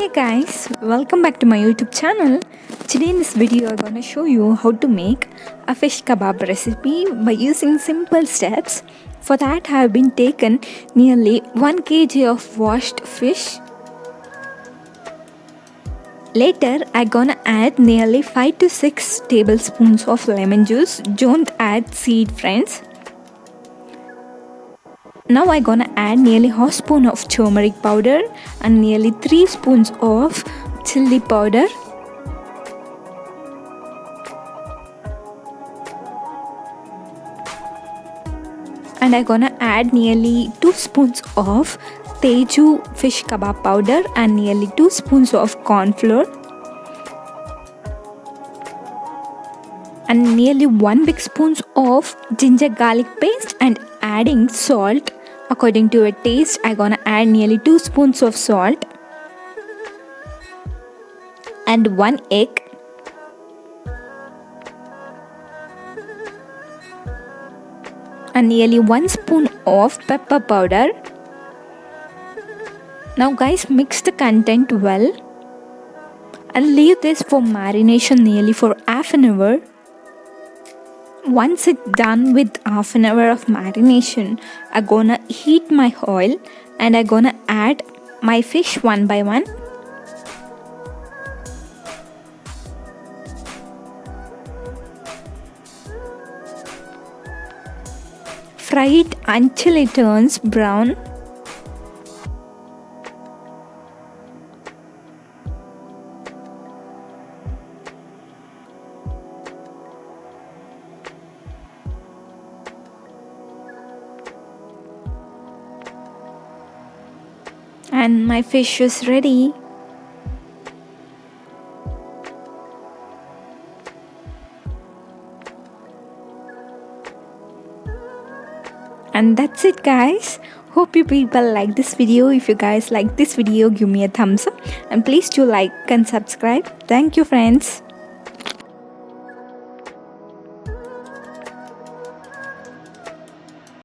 Hey guys, welcome back to my YouTube channel. Today in this video I'm gonna show you how to make a fish kebab recipe by using simple steps. For that I have been taken nearly 1 kg of washed fish. Later I gonna add nearly 5 to 6 tablespoons of lemon juice. Don't add seed, friends. Now I gonna add nearly half spoon of turmeric powder and nearly 3 spoons of chili powder. And I gonna add nearly 2 spoons of Teju fish kebab powder and nearly 2 spoons of corn flour. And nearly 1 big spoon of ginger garlic paste and adding salt according to your taste. I gonna add nearly 2 spoons of salt and 1 egg and nearly 1 spoon of pepper powder. Now guys, mix the content well and leave this for marination nearly for half an hour. Once it's done with half an hour of marination, I'm gonna heat my oil and I'm gonna add my fish one by one. Fry it until it turns brown. And my fish is ready. And that's it guys. Hope you people like this video. If you guys like this video, give me a thumbs up and please do like and subscribe. Thank you friends.